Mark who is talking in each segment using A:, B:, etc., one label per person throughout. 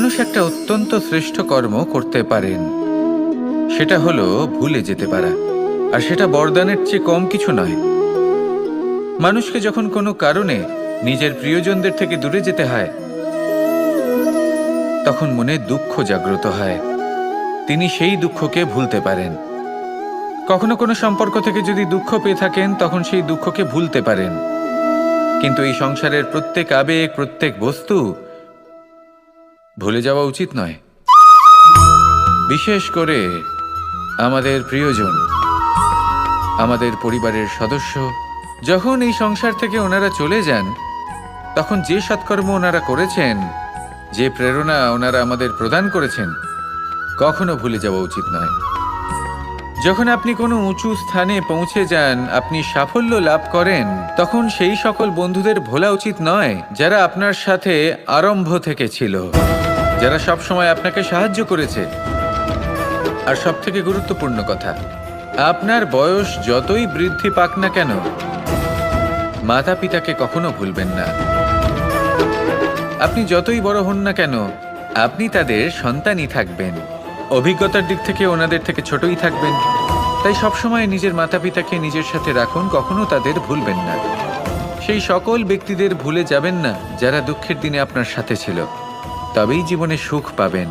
A: মানুষ একটা অত্যন্ত শ্রেষ্ঠ কর্ম করতে পারেন, সেটা হলো ভুলে যেতে পারা। আর সেটা বরদানের চেয়ে কম কিছু নয়। মানুষকে যখন কোনো কারণে নিজের প্রিয়জনদের থেকে দূরে যেতে হয়, তখন মনে দুঃখ জাগ্রত হয়। তিনি সেই দুঃখকে ভুলতে পারেন। কখনো কোনো সম্পর্ক থেকে যদি দুঃখ পেয়ে থাকেন, তখন সেই দুঃখকে ভুলতে পারেন। কিন্তু এই সংসারের প্রত্যেক আবেগ, প্রত্যেক বস্তু ভুলে যাওয়া উচিত নয়। বিশেষ করে আমাদের প্রিয়জন, আমাদের পরিবারের সদস্য। যখন এই সংসার থেকে ওনারা চলে যান, তখন যে সৎকর্ম ওনারা করেছেন, যে প্রেরণা ওনারা আমাদের প্রদান করেছেন, কখনো ভুলে যাওয়া উচিত নয়। যখন আপনি কোনো উঁচু স্থানে পৌঁছে যান, আপনি সাফল্য লাভ করেন, তখন সেই সকল বন্ধুদের ভোলা উচিত নয় যারা আপনার সাথে আরম্ভ থেকে ছিল, যারা সব সময় আপনাকে সাহায্য করেছে। আর সবথেকে গুরুত্বপূর্ণ কথা, আপনার বয়স যতই বৃদ্ধি পাক না কেন, মাতা পিতাকে কখনো ভুলবেন না। আপনি যতই বড় হন না কেন, আপনি তাদের সন্তানই থাকবেন। অভিজ্ঞতার দিক থেকে ওনাদের থেকে ছোটই থাকবেন। তাই সবসময় নিজের মাতা পিতাকে নিজের সাথে রাখুন, কখনো তাদের ভুলবেন না। সেই সকল ব্যক্তিদের ভুলে যাবেন না যারা দুঃখের দিনে আপনার সাথে ছিল, তবেই জীবনে সুখ পাবেন।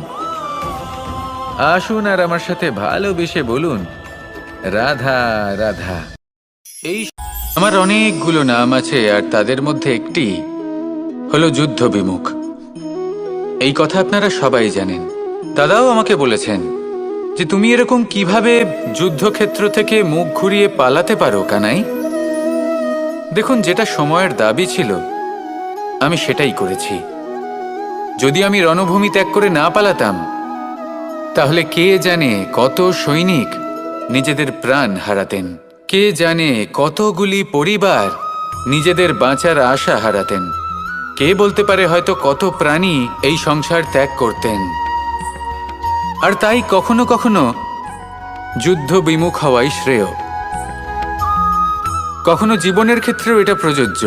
A: আসুন আর আমার সাথে ভালোবেসে বলুন, রাধা রাধা। এই আমার অনেকগুলো নাম আছে, আর তাদের মধ্যে একটি হলো যুদ্ধ বিমুখ। এই কথা আপনারা সবাই জানেন। দাদাও আমাকে বলেছেন যে তুমি এরকম কিভাবে যুদ্ধক্ষেত্র থেকে মুখ ঘুরিয়ে পালাতে পারো কানাই। দেখুন, যেটা সময়ের দাবি ছিল আমি সেটাই করেছি। যদি আমি রণভূমি ত্যাগ করে না পালাতাম, তাহলে কে জানে কত সৈনিক নিজেদের প্রাণ হারাতেন, কে জানে কতগুলি পরিবার নিজেদের বাঁচার আশা হারাতেন, কে বলতে পারে হয়তো কত প্রাণী এই সংসার ত্যাগ করতেন। আর তাই কখনো কখনো যুদ্ধ বিমুখ হওয়াই শ্রেয়। কখনো জীবনের ক্ষেত্রেও এটা প্রযোজ্য।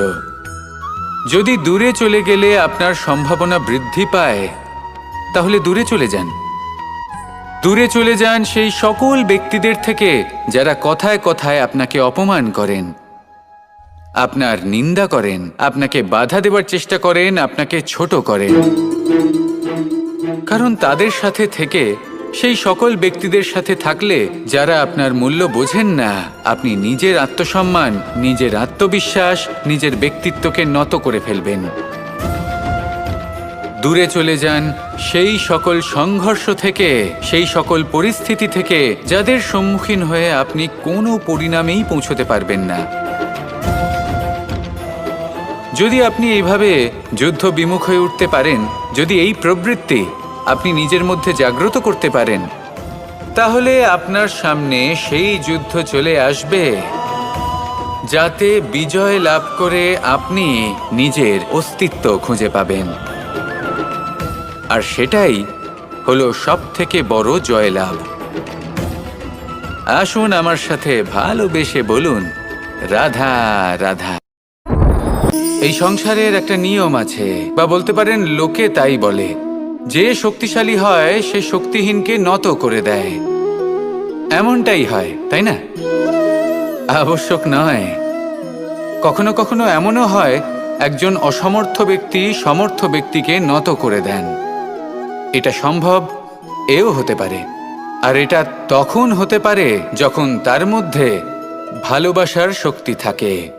A: যদি দূরে চলে গেলে আপনার সম্ভাবনা বৃদ্ধি পায়, তাহলে দূরে চলে যান। দূরে চলে যান সেই সকল ব্যক্তিদের থেকে যারা কথায় কথায় আপনাকে অপমান করেন, আপনার নিন্দা করেন, আপনাকে বাধা দেবার চেষ্টা করেন, আপনাকে ছোট করেন। কারণ তাদের সাথে থেকে, সেই সকল ব্যক্তিদের সাথে থাকলে যারা আপনার মূল্য বোঝেন না, আপনি নিজের আত্মসম্মান, নিজের আত্মবিশ্বাস, নিজের ব্যক্তিত্বকে নত করে ফেলবেন। দূরে চলে যান সেই সকল সংঘর্ষ থেকে, সেই সকল পরিস্থিতি থেকে যাদের সম্মুখীন হয়ে আপনি কোনো পরিণামেই পৌঁছতে পারবেন না। যদি আপনি এইভাবে যুদ্ধ বিমুখ হয়ে উঠতে পারেন, যদি এই প্রবৃত্তি আপনি নিজের মধ্যে জাগ্রত করতে পারেন, তাহলে আপনার সামনে সেই যুদ্ধ চলে আসবে যাতে বিজয় লাভ করে আপনি নিজের অস্তিত্ব খুঁজে পাবেন। আর সেটাই হলো সবথেকে বড় জয়লাভ। আসুন আমার সাথে ভালোবেসে বলুন, রাধা রাধা। এই সংসারের একটা নিয়ম আছে, বা বলতে পারেন লোকে তাই বলে, যে শক্তিশালী হয় সে শক্তিহীনকে নত করে দেয়। এমনটাই হয়, তাই না? আবশ্যক নয়। কখনো কখনো এমনও হয়, একজন অসমর্থ ব্যক্তি সমর্থ ব্যক্তিকে নত করে দেন। এটা সম্ভব, এও হতে পারে। আর এটা তখন হতে পারে যখন তার মধ্যে ভালোবাসার শক্তি থাকে।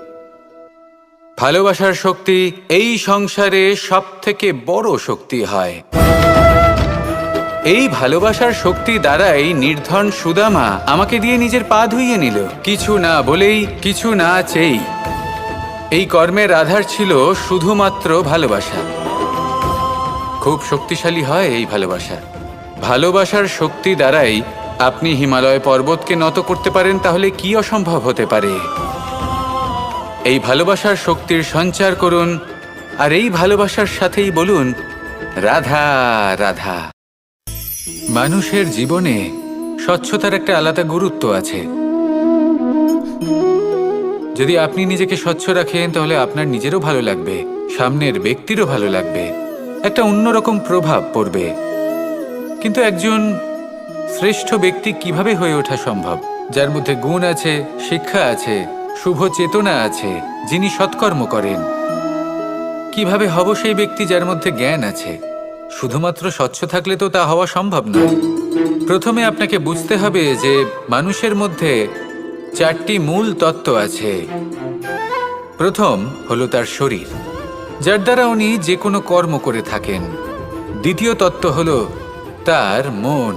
A: ভালোবাসার শক্তি এই সংসারে সবথেকে বড় শক্তি হয়। এই ভালোবাসার শক্তি দ্বারাই নির্ধন সুদামা আমাকে দিয়ে নিজের পা ধুইয়ে নিল, কিছু না বলেই, কিছু না চেয়েই। এই কর্মের আধার ছিল শুধুমাত্র ভালোবাসা। খুব শক্তিশালী হয় এই ভালোবাসা। ভালোবাসার শক্তি দ্বারাই আপনি হিমালয় পর্বতকে নত করতে পারেন, তাহলে কি অসম্ভব হতে পারে? এই ভালোবাসার শক্তির সঞ্চার করুন, আর এই ভালোবাসার সাথেই বলুন, রাধা রাধা। মানুষের জীবনে স্বচ্ছতার একটা আলাদা গুরুত্ব আছে। যদি আপনি নিজেকে স্বচ্ছ রাখেন, তাহলে আপনার নিজেরও ভালো লাগবে, সামনের ব্যক্তিরও ভালো লাগবে। একটা অন্যরকম প্রভাব পড়বে। কিন্তু একজন শ্রেষ্ঠ ব্যক্তি কিভাবে হয়ে ওঠা সম্ভব? যার মধ্যে গুণ আছে, শিক্ষা আছে, শুভ চেতনা আছে, যিনি সৎকর্ম করেন। কিভাবে হব সেই ব্যক্তি যার মধ্যে জ্ঞান আছে? শুধুমাত্র স্বচ্ছ থাকলে তো তা হওয়া সম্ভব নয়। প্রথমে আপনাকে বুঝতে হবে যে মানুষের মধ্যে 4টি মূল তত্ত্ব আছে। প্রথম হলো তার শরীর, যার দ্বারা উনি যে কোনো কর্ম করে থাকেন। দ্বিতীয় তত্ত্ব হলো তার মন,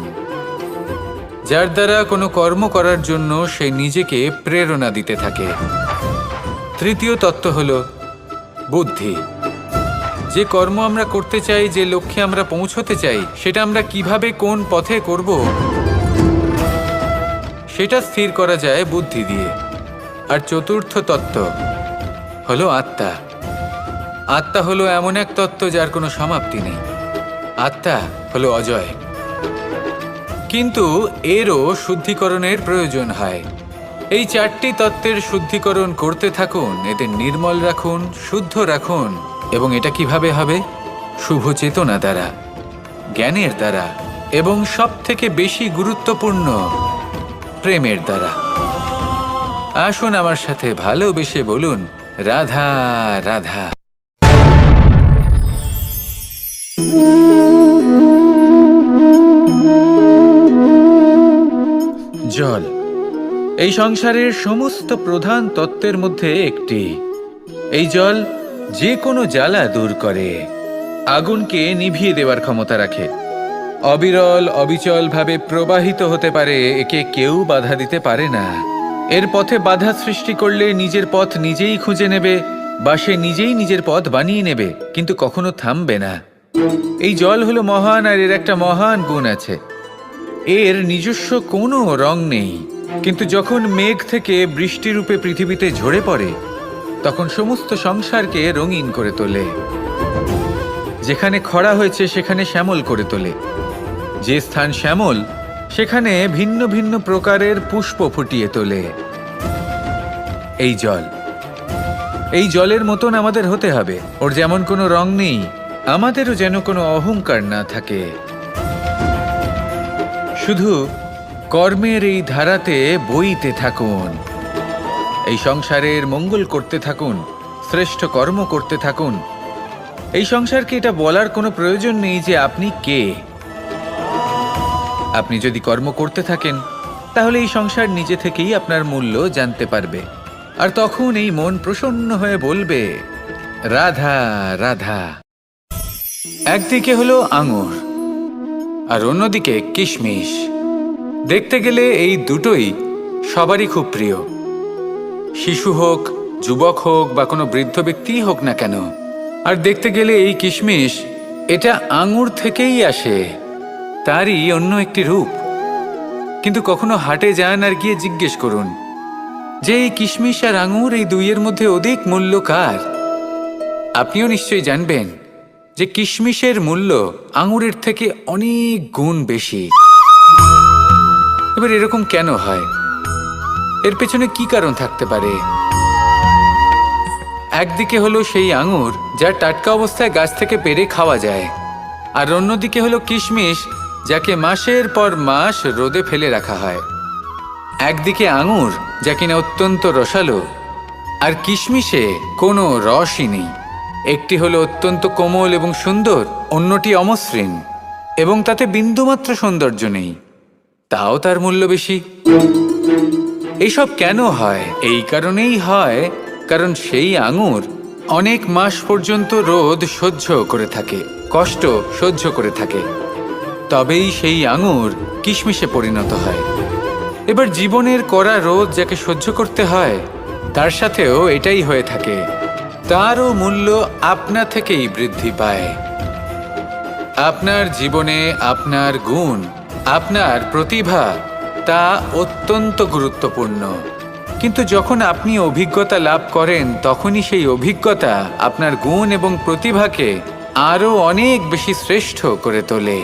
A: যার দ্বারা কোনো কর্ম করার জন্য সে নিজেকে প্রেরণা দিতে থাকে। তৃতীয় তত্ত্ব হলো বুদ্ধি, যে কর্ম আমরা করতে চাই, যে লক্ষ্যে আমরা পৌঁছতে চাই, সেটা আমরা কিভাবে কোন পথে করব সেটা স্থির করা যায় বুদ্ধি দিয়ে। আর চতুর্থ তত্ত্ব হলো আত্মা। আত্মা হলো এমন এক তত্ত্ব যার কোনো সমাপ্তি নেই। আত্মা হলো অজয়। কিন্তু এরও শুদ্ধিকরণের প্রয়োজন হয়। এই 4টি তত্ত্বের শুদ্ধিকরণ করতে থাকুন, এদের নির্মল রাখুন, শুদ্ধ রাখুন। এবং এটা কিভাবে হবে? শুভ চেতনা দ্বারা, জ্ঞানের দ্বারা, এবং সবথেকে বেশি গুরুত্বপূর্ণ প্রেমের দ্বারা। আসুন আমার সাথে ভালোবেসে বলুন, রাধা রাধা। জল এই সংসারের সমস্ত প্রধান তত্ত্বের মধ্যে একটি। এই জল যে কোনো জ্বালা দূর করে, আগুনকে নিভিয়ে দেওয়ার ক্ষমতা রাখে, অবিরল অবিচলভাবে প্রবাহিত হতে পারে, একে কেউ বাধা দিতে পারে না। এর পথে বাধা সৃষ্টি করলে নিজের পথ নিজেই খুঁজে নেবে, বা সে নিজেই নিজের পথ বানিয়ে নেবে, কিন্তু কখনো থামবে না। এই জল হলো মহান, আর এর একটা মহান গুণ আছে, এর নিজস্ব কোনো রং নেই। কিন্তু যখন মেঘ থেকে বৃষ্টিরূপে পৃথিবীতে ঝরে পড়ে, তখন সমস্ত সংসারকে রঙিন করে তোলে। যেখানে খরা হয়েছে সেখানে শ্যামল করে তোলে, যে স্থান শ্যামল সেখানে ভিন্ন ভিন্ন প্রকারের পুষ্প ফুটিয়ে তোলে। এই জল, এই জলের মতন আমাদের হতে হবে। ওর যেমন কোনো রং নেই, আমাদেরও যেন কোনো অহংকার না থাকে। শুধু কর্মের এই ধারাতে বইতে থাকুন, এই সংসারের মঙ্গল করতে থাকুন, শ্রেষ্ঠ কর্ম করতে থাকুন। এই সংসারকে এটা বলার কোনো প্রয়োজন নেই যে আপনি কে। আপনি যদি কর্ম করতে থাকেন, তাহলে এই সংসার নিজে থেকেই আপনার মূল্য জানতে পারবে। আর তখন এই মন প্রসন্ন হয়ে বলবে, রাধা রাধা। একদিকে হলো আঙুর, আর অন্যদিকে কিশমিশ। দেখতে গেলে এই দুটোই সবারই খুব প্রিয়। শিশু হোক, যুবক হোক, বা কোনো বৃদ্ধ ব্যক্তিই হোক না কেন। আর দেখতে গেলে এই কিশমিশ, এটা আঙুর থেকেই আসে, তারই অন্য একটি রূপ। কিন্তু কখনো হাটে যান আর গিয়ে জিজ্ঞেস করুন যে এই কিশমিশ আর আঙুর, এই দুইয়ের মধ্যে অধিক মূল্য কার? আপনিও নিশ্চয়ই জানবেন যে কিশমিশের মূল্য আঙুরের থেকে অনেক গুণ বেশি। এবার এরকম কেন হয়? এর পেছনে কি কারণ থাকতে পারে? একদিকে হলো সেই আঙুর যা টাটকা অবস্থায় গাছ থেকে পেড়ে খাওয়া যায়, আর অন্যদিকে হলো কিশমিশ যাকে মাসের পর মাস রোদে ফেলে রাখা হয়। একদিকে আঙুর যা কিনা অত্যন্ত রসালো, আর কিশমিশে কোনো রসই নেই। একটি হলো অত্যন্ত কোমল এবং সুন্দর, অন্যটি অমসৃণ এবং তাতে বিন্দুমাত্র সৌন্দর্য নেই, তাও তার মূল্য বেশি। এইসব কেন হয়? এই কারণেই হয় কারণ সেই আঙুর অনেক মাস পর্যন্ত রোদ সহ্য করে থাকে, কষ্ট সহ্য করে থাকে, তবেই সেই আঙুর কিশমিশে পরিণত হয়। এবার জীবনের কড়া রোদ যাকে সহ্য করতে হয়, তার সাথেও এটাই হয়ে থাকে, তারও মূল্য আপনা থেকেই বৃদ্ধি পায়। আপনার জীবনে আপনার গুণ, আপনার প্রতিভা, তা অত্যন্ত গুরুত্বপূর্ণ। কিন্তু যখন আপনি অভিজ্ঞতা লাভ করেন, তখনই সেই অভিজ্ঞতা আপনার গুণ এবং প্রতিভাকে আরও অনেক বেশি শ্রেষ্ঠ করে তোলে।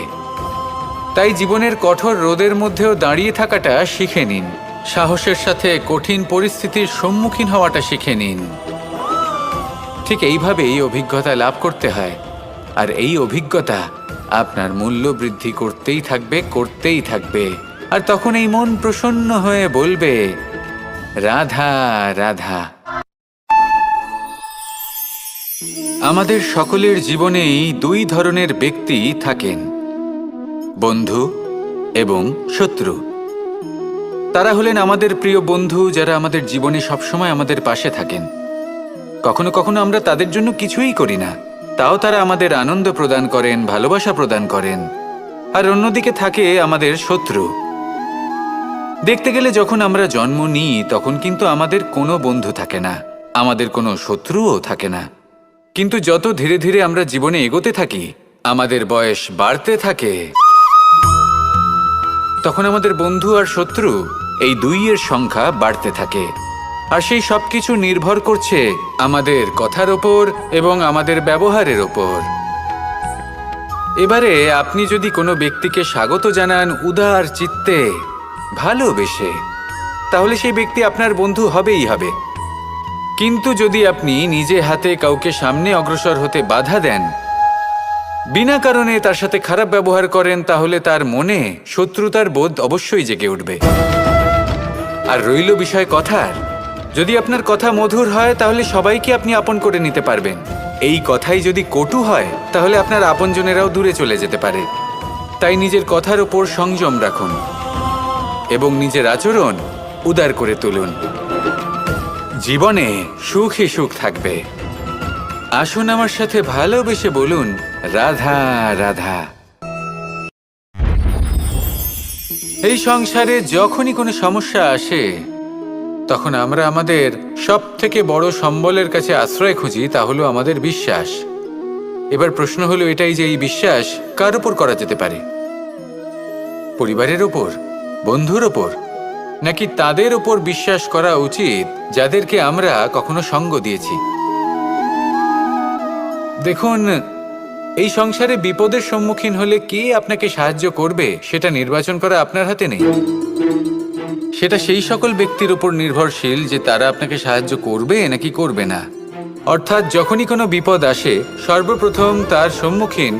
A: তাই জীবনের কঠোর রোদের মধ্যেও দাঁড়িয়ে থাকাটা শিখে নিন, সাহসের সাথে কঠিন পরিস্থিতির সম্মুখীন হওয়াটা শিখে নিন। ঠিক এইভাবেই অভিজ্ঞতা লাভ করতে হয়। আর এই অভিজ্ঞতা আপনার মূল্য বৃদ্ধি করতেই থাকবে। আর তখন এই মন প্রসন্ন হয়ে বলবে, রাধা রাধা। আমাদের সকলের জীবনেই দুই ধরনের ব্যক্তি থাকেন, বন্ধু এবং শত্রু। তারা হলেন আমাদের প্রিয় বন্ধু, যারা আমাদের জীবনে সবসময় আমাদের পাশে থাকেন। কখনো কখনো আমরা তাদের জন্য কিছুই করি না, তাও তারা আমাদের আনন্দ প্রদান করেন, ভালোবাসা প্রদান করেন। আর অন্যদিকে থাকে আমাদের শত্রু। দেখতে গেলে যখন আমরা জন্ম নিই তখন কিন্তু আমাদের কোনো বন্ধু থাকে না, আমাদের কোনো শত্রুও থাকে না। কিন্তু যত ধীরে ধীরে আমরা জীবনে এগোতে থাকি, আমাদের বয়স বাড়তে থাকে, তখন আমাদের বন্ধু আর শত্রু এই দুইয়ের সংখ্যা বাড়তে থাকে। আর সেই সবকিছু নির্ভর করছে আমাদের কথার ওপর এবং আমাদের ব্যবহারের ওপর। এবারে আপনি যদি কোনো ব্যক্তিকে স্বাগত জানান উদার চিত্তে, ভালোবেসে, তাহলে সেই ব্যক্তি আপনার বন্ধু হবেই হবে। কিন্তু যদি আপনি নিজে হাতে কাউকে সামনে অগ্রসর হতে বাধা দেন, বিনা কারণে তার সাথে খারাপ ব্যবহার করেন, তাহলে তার মনে শত্রুতার বোধ অবশ্যই জেগে উঠবে। আর রইল বিষয় কথার, যদি আপনার কথা মধুর হয় তাহলে সবাইকে আপনি আপন করে নিতে পারবেন। এই কথাই যদি কটু হয় তাহলে আপনার আপনজনেরাও দূরে চলে যেতে পারে। তাই নিজের কথার ওপর সংযম রাখুন এবং নিজের আচরণ উদার করে তুলুন। জীবনে সুখই সুখ থাকবে। আসুন আমার সাথে ভালোবেসে বলুন, রাধা রাধা। এই সংসারে যখনই কোনো সমস্যা আসে তখন আমরা আমাদের সব থেকে বড় সম্বলের কাছে আশ্রয় খুঁজি, তা হলো আমাদের বিশ্বাস। এবার প্রশ্ন হলো এটাই যে এই বিশ্বাস কার উপর করা যেতে পারে? পরিবারের ওপর, বন্ধুর ওপর, নাকি তাদের ওপর বিশ্বাস করা উচিত যাদেরকে আমরা কখনো সঙ্গ দিয়েছি? দেখুন, এই সংসারে বিপদের সম্মুখীন হলে কে আপনাকে সাহায্য করবে সেটা নির্বাচন করা আপনার হাতে নেই। সেটা সেই সকল ব্যক্তির উপর নির্ভরশীল যে তারা আপনাকে সাহায্য করবে নাকি করবে না। অর্থাৎ যখনই কোনো বিপদ আসে সর্বপ্রথম তার সম্মুখীন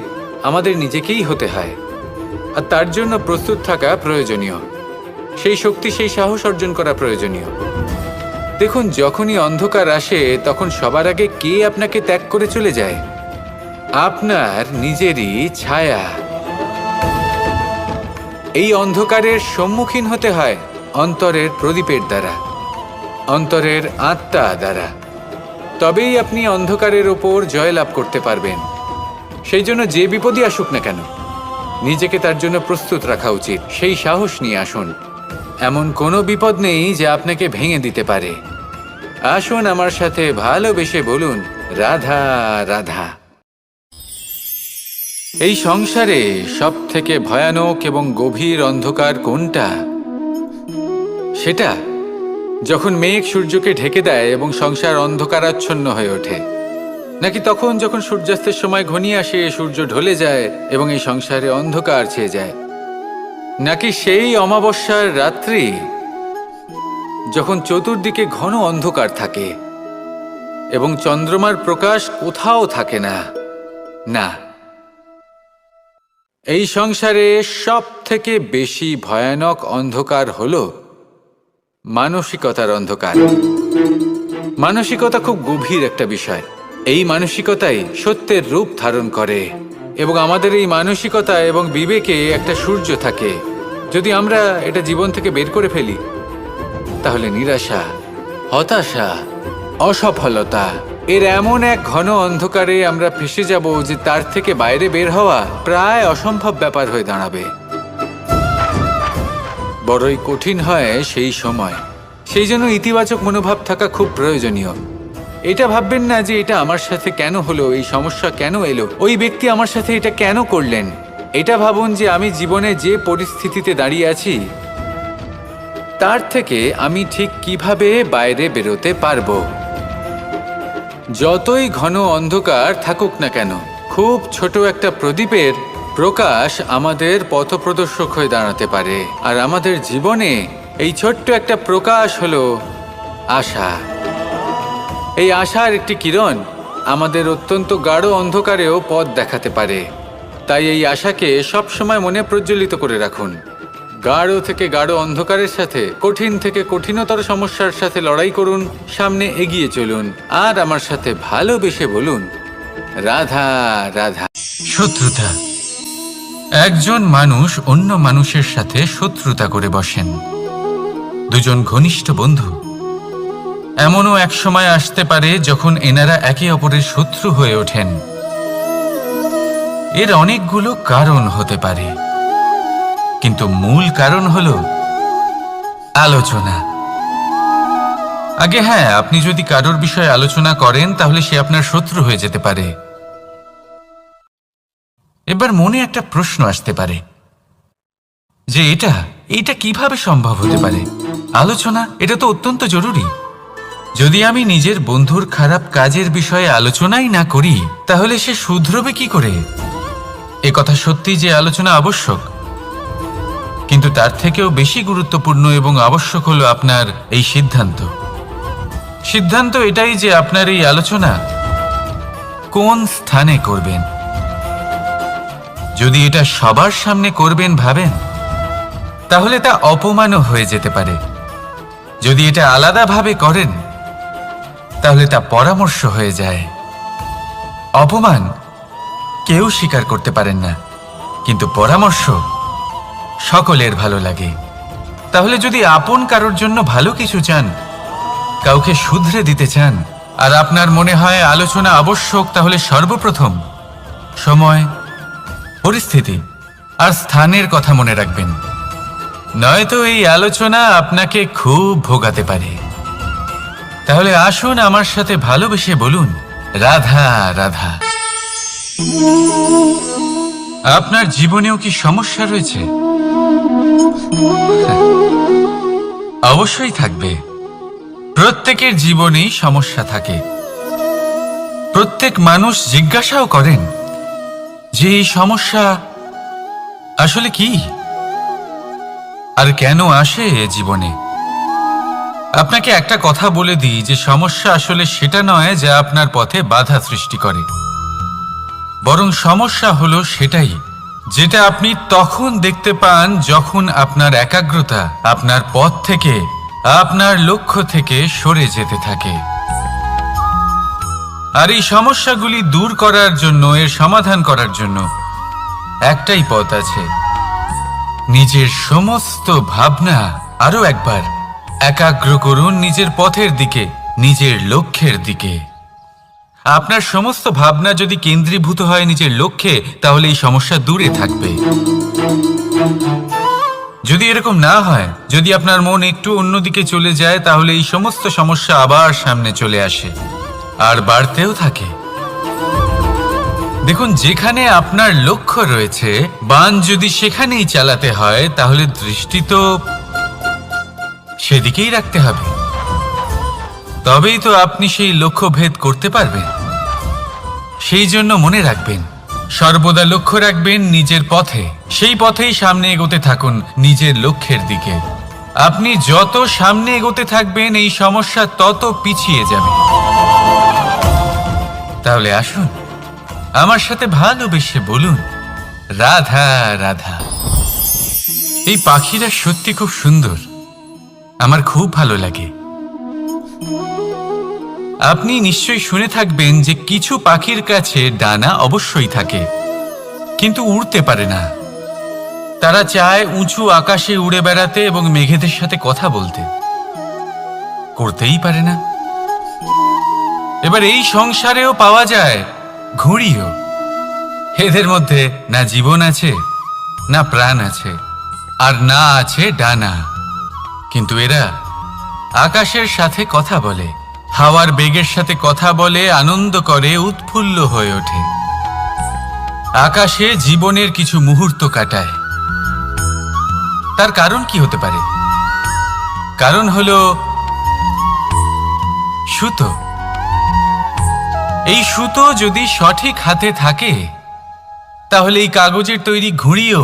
A: আমাদের নিজেকেই হতে হয়। আর তার জন্য প্রস্তুত থাকা প্রয়োজনীয়, সেই শক্তি, সেই সাহস অর্জন করা প্রয়োজনীয়। দেখুন, যখনই অন্ধকার আসে তখন সবার আগে কে আপনাকে ত্যাগ করে চলে যায়? আপনার নিজেরই ছায়া। এই অন্ধকারের সম্মুখীন হতে হয় অন্তরের প্রদীপের দ্বারা, অন্তরের আত্মা দ্বারা। তবেই আপনি অন্ধকারের ওপর জয়লাভ করতে পারবেন। সেই জন্য যে বিপদই আসুক না কেন, নিজেকে তার জন্য প্রস্তুত রাখা উচিত। সেই সাহস নিয়ে আসুন। এমন কোনো বিপদ নেই যা আপনাকে ভেঙে দিতে পারে। আসুন আমার সাথে ভালোবেসে বলুন, রাধা রাধা। এই সংসারে সব থেকে ভয়ানক এবং গভীর অন্ধকার কোনটা? সেটা যখন মেঘ সূর্যকে ঢেকে দেয় এবং সংসার অন্ধকারাচ্ছন্ন হয়ে ওঠে, নাকি তখন যখন সূর্যাস্তের সময় ঘনিয়ে আসে, সূর্য ঢলে যায় এবং এই সংসারে অন্ধকার ছেয়ে যায়, নাকি সেই অমাবস্যার রাত্রি যখন চতুর্দিকে ঘন অন্ধকার থাকে এবং চন্দ্রমার প্রকাশ কোথাও থাকে না? না, এই সংসারে সব থেকে বেশি ভয়ানক অন্ধকার হলো মানসিকতার অন্ধকার। মানসিকতা খুব গভীর একটা বিষয়। এই মানসিকতাই সত্যের রূপ ধারণ করে এবং আমাদের এই মানসিকতা এবং বিবেকে একটা সূর্য থাকে। যদি আমরা এটা জীবন থেকে বের করে ফেলি তাহলে নিরাশা, হতাশা, অসফলতা এর এমন এক ঘন অন্ধকারে আমরা ফেঁসে যাব যে তার থেকে বাইরে বের হওয়া প্রায় অসম্ভব ব্যাপার হয়ে দাঁড়াবে। বড়ই কঠিন হয় সেই সময়। সেই জন্য ইতিবাচক মনোভাব থাকা খুব প্রয়োজনীয়। এটা ভাববেন না যে এটা আমার সাথে কেন হলো, এই সমস্যা কেন এলো, ওই ব্যক্তি আমার সাথে এটা কেন করলেন। এটা ভাবুন যে আমি জীবনে যে পরিস্থিতিতে দাঁড়িয়ে আছি তার থেকে আমি ঠিক কিভাবে বাইরে বেরোতে পারবো। যতই ঘন অন্ধকার থাকুক না কেন, খুব ছোট একটা প্রদীপের প্রকাশ আমাদের পথপ্রদর্শক হয়ে দাঁড়াতে পারে। আর আমাদের জীবনে এই ছোট্ট একটা প্রকাশ হলো আশা। এই আশার একটি কিরণ আমাদের অত্যন্ত গাঢ় অন্ধকারেও পথ দেখাতে পারে। তাই এই আশাকে সবসময় মনে প্রজ্বলিত করে রাখুন। গাঢ় থেকে গাঢ় অন্ধকারের সাথে, কঠিন থেকে কঠিনতর সমস্যার সাথে লড়াই করুন, সামনে এগিয়ে চলুন, আর আমার সাথে ভালোবেসে বলুন, রাধা রাধা। শত্রুতা। একজন মানুষ অন্য মানুষের সাথে শত্রুতা করে বসেন। দুজন ঘনিষ্ঠ বন্ধু। এমনও এক সময় আসতে পারে যখন এনারা একে অপরের শত্রু হয়ে ওঠেন। এর অনেকগুলো কারণ হতে পারে, কিন্তু মূল কারণ হলো আলোচনা। আগে হ্যাঁ, আপনি যদি কারোর বিষয়ে আলোচনা করেন তাহলে সে আপনার শত্রু হয়ে যেতে পারে। এবার মনে একটা প্রশ্ন আসতে পারে যে এটা কিভাবে সম্ভব হতে পারে? আলোচনা, এটা তো অত্যন্ত জরুরি। যদি আমি নিজের বন্ধুর খারাপ কাজের বিষয়ে আলোচনাই না করি তাহলে সে শুধরবে কি করে? এ কথা সত্যি যে আলোচনা আবশ্যক, কিন্তু তার থেকেও বেশি গুরুত্বপূর্ণ এবং আবশ্যক হলো আপনার এই সিদ্ধান্ত। সিদ্ধান্ত এটাই যে আপনার এই আলোচনা কোন স্থানে করবেন। যদি এটা সবার সামনে করবেন ভাবেন, তাহলে তা অপমানও হয়ে যেতে পারে। যদি এটা আলাদাভাবে করেন তাহলে তা পরামর্শ হয়ে যায়। অপমান কেউ স্বীকার করতে পারেন না, কিন্তু পরামর্শ সকলের ভালো লাগে। তাহলে যদি আপন কারোর জন্য ভালো কিছু চান, কাউকে শুধরে দিতে চান, আর আপনার মনে হয় আলোচনা আবশ্যক, তাহলে সর্বপ্রথম সময়, পরিস্থিতি আর স্থানের কথা মনে রাখবেন। নয়তো এই আলোচনা আপনাকে খুব ভোগাতে পারে। তাহলে আসুন আমার সাথে ভালোবেসে বলুন, রাধা রাধা। আপনার জীবনেও কি সমস্যা রয়েছে? অবশ্যই থাকবে। প্রত্যেকের জীবনেই সমস্যা থাকে। প্রত্যেক মানুষ জিজ্ঞাসাও করেন যে এই সমস্যা আসলে কি আর কেন আসে এ জীবনে। আপনাকে একটা কথা বলে দিই যে সমস্যা আসলে সেটা নয় যা আপনার পথে বাধা সৃষ্টি করে, বরং সমস্যা হলো সেটাই যেটা আপনি তখন দেখতে পান যখন আপনার একাগ্রতা আপনার পথ থেকে, আপনার লক্ষ্য থেকে সরে যেতে থাকে। আর এই সমস্যাগুলি দূর করার জন্য, এর সমাধান করার জন্য একটাই পথ আছে। নিজের সমস্ত ভাবনা আরো একবার একাগ্র করুন নিজের পথের দিকে, নিজের লক্ষ্যের দিকে। আপনার সমস্ত ভাবনা যদি কেন্দ্রীভূত হয় নিজের লক্ষ্যে, তাহলে এই সমস্যা দূরে থাকবে। যদি এরকম না হয়, যদি আপনার মন একটু অন্যদিকে চলে যায়, তাহলে এই সমস্ত সমস্যা আবার সামনে চলে আসে আর বাড়তেও থাকে। দেখুন, যেখানে আপনার লক্ষ্য রয়েছে, বাণ যদি সেখানেই চালাতে হয়, তাহলে দৃষ্টি তো সেদিকেই রাখতে হবে। তবেই তো আপনি সেই লক্ষ্য ভেদ করতে পারবেন। সেই জন্য মনে রাখবেন, সর্বদা লক্ষ্য রাখবেন নিজের পথে, সেই পথেই সামনে এগোতে থাকুন নিজের লক্ষ্যের দিকে। আপনি যত সামনে এগোতে থাকবেন এই সমস্যা তত পিছিয়ে যাবে। তাহলে আসুন আমার সাথে ভালোবেসে বলুন, রাধা রাধা। এই পাখিরা সত্যি খুব সুন্দর, আমার খুব ভালো লাগে। আপনি নিশ্চয়ই শুনে থাকবেন যে কিছু পাখির কাছে ডানা অবশ্যই থাকে, কিন্তু উড়তে পারে না। তারা চায় উঁচু আকাশে উড়ে বেড়াতে এবং মেঘেদের সাথে কথা বলতে, করতেই পারে না। এবার এই সংসারেও পাওয়া যায় ঘুড়িও। এদের মধ্যে না জীবন আছে, না প্রাণ আছে, আর না আছে ডানা, কিন্তু এরা আকাশের সাথে কথা বলে, হাওয়ার বেগের সাথে কথা বলে, আনন্দ করে, উৎফুল্ল হয়ে ওঠে। আকাশে জীবনের কিছু মুহূর্ত কাটায়। তার কারণ কি হতে পারে? কারণ হলো সুতো। এই সুতো যদি সঠিক হাতে থাকে, তাহলে এই কাগজের তৈরি ঘুড়িও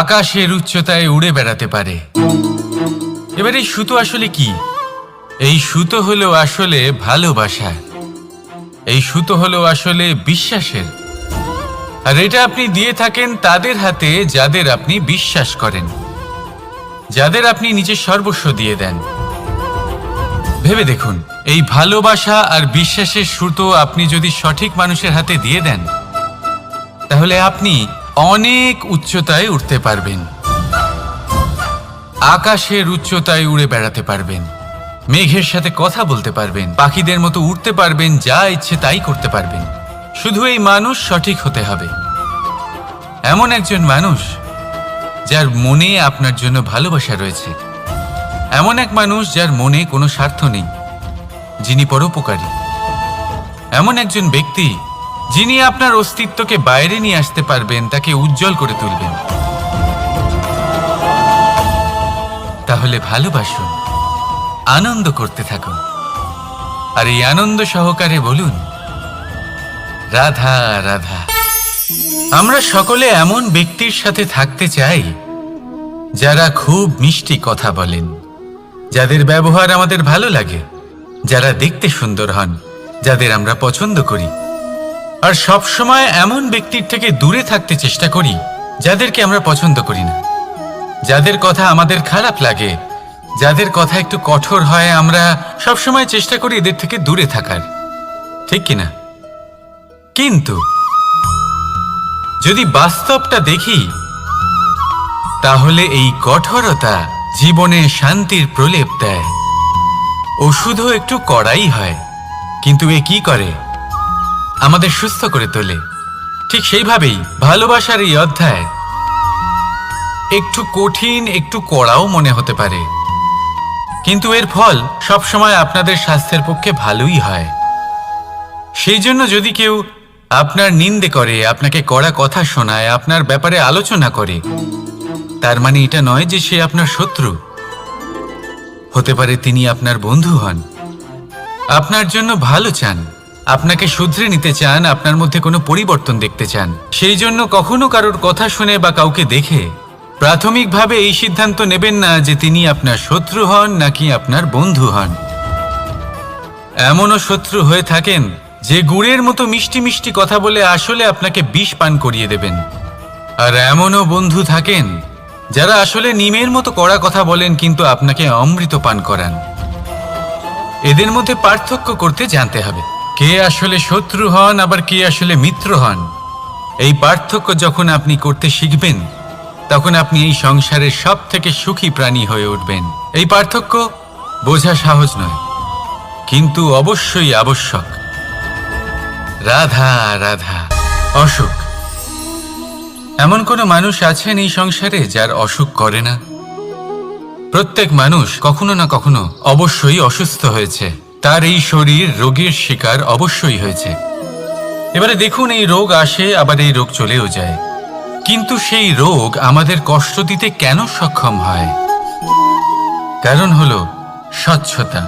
A: আকাশের উচ্চতায় উড়ে বেড়াতে পারে। এবার এই সুতো আসলে কি? এই সুতো হলো আসলে ভালোবাসা। এই সুতো হলো আসলে বিশ্বাসের, আর এটা আপনি দিয়ে থাকেন তাদের হাতে যাদের আপনি বিশ্বাস করেন, যাদের আপনি নিজের সর্বস্ব দিয়ে দেন। ভেবে দেখুন, এই ভালোবাসা আর বিশ্বাসের সুতো আপনি যদি সঠিক মানুষের হাতে দিয়ে দেন, তাহলে আপনি অনেক উচ্চতায় উঠতে পারবেন, আকাশের উচ্চতায় উড়ে বেড়াতে পারবেন, মেঘের সাথে কথা বলতে পারবেন, পাখিদের মতো উড়তে পারবেন, যা ইচ্ছে তাই করতে পারবেন। শুধু এই মানুষ সঠিক হতে হবে, এমন একজন মানুষ যার মনে আপনার জন্য ভালোবাসা রয়েছে, এমন এক মানুষ যার মনে কোনো স্বার্থ নেই, যিনি পরোপকারী, এমন একজন ব্যক্তি যিনি আপনার অস্তিত্বকে বাইরে নিয়ে আসতে পারবেন, তাকে উজ্জ্বল করে তুলবেন। তাহলে ভালোবাসুন, আনন্দ করতে থাকুন, আর এই আনন্দ সহকারে বলুন, রাধা রাধা। আমরা সকলে এমন ব্যক্তির সাথে থাকতে চাই যারা খুব মিষ্টি কথা বলেন, যাদের ব্যবহার আমাদের ভালো লাগে, যারা দেখতে সুন্দর হন, যাদের আমরা পছন্দ করি। আর সব সময় এমন ব্যক্তির থেকে দূরে থাকতে চেষ্টা করি যাদেরকে আমরা পছন্দ করি না, যাদের কথা আমাদের খারাপ লাগে, যাদের কথা একটু কঠোর হয়। আমরা সব সময় চেষ্টা করি এদের থেকে দূরে থাকার, ঠিক কিনা? কিন্তু যদি বাস্তবটা দেখি, তাহলে এই কঠোরতা জীবনে শান্তির প্রলেপ দেয়। ওষুধও একটু কড়াই হয়, কিন্তু এ কি করে? আমাদের সুস্থ করে তোলে। ঠিক সেইভাবেই ভালোবাসার এই অধ্যায় একটু কঠিন, একটু কড়াও মনে হতে পারে, কিন্তু এর ফল সবসময় আপনাদের স্বাস্থ্যের পক্ষে ভালোই হয়। সেই জন্য যদি কেউ আপনার নিন্দে করে, আপনাকে কড়া কথা শোনায়, আপনার ব্যাপারে আলোচনা করে, তার মানে এটা নয় যে সে আপনার শত্রু। হতে পারে তিনি আপনার বন্ধু হন, আপনার জন্য ভালো চান, আপনাকে শুধরে নিতে চান, আপনার মধ্যে কোনো পরিবর্তন দেখতে চান। সেই জন্য কখনো কারোর কথা শুনে বা কাউকে দেখে প্রাথমিকভাবে এই সিদ্ধান্ত নেবেন না যে তিনি আপনার শত্রু হন নাকি আপনার বন্ধু হন। এমনও শত্রু হয়ে থাকেন যে গুড়ের মতো মিষ্টি মিষ্টি কথা বলে আসলে আপনাকে বিষ পান করিয়ে দেবেন, আর এমনও বন্ধু থাকেন যারা আসলে নিমের মতো কড়া কথা বলেন কিন্তু আপনাকে অমৃত পান করান। এদের মধ্যে পার্থক্য করতে জানতে হবে, কে আসলে শত্রু হন আবার কে আসলে মিত্র হন। এই পার্থক্য যখন আপনি করতে শিখবেন, তখন আপনি এই সংসারের সব থেকে সুখী প্রাণী হয়ে উঠবেন। এই পার্থক্য বোঝা সহজ নয়, কিন্তু অবশ্যই আবশ্যক। রাধা রাধা। অসুখ। এমন কোনো মানুষ আছেন এই সংসারে যার অসুখ করে না? প্রত্যেক মানুষ কখনো না কখনো অবশ্যই অসুস্থ হয়েছে, তার এই শরীর রোগের শিকার অবশ্যই হয়েছে। এবারে দেখুন, এই রোগ আসে আবার এই রোগ চলেও যায়, কিন্তু সেই রোগ আমাদের কষ্ট দিতে কেন সক্ষম হয়? কারণ হলো স্বচ্ছতা।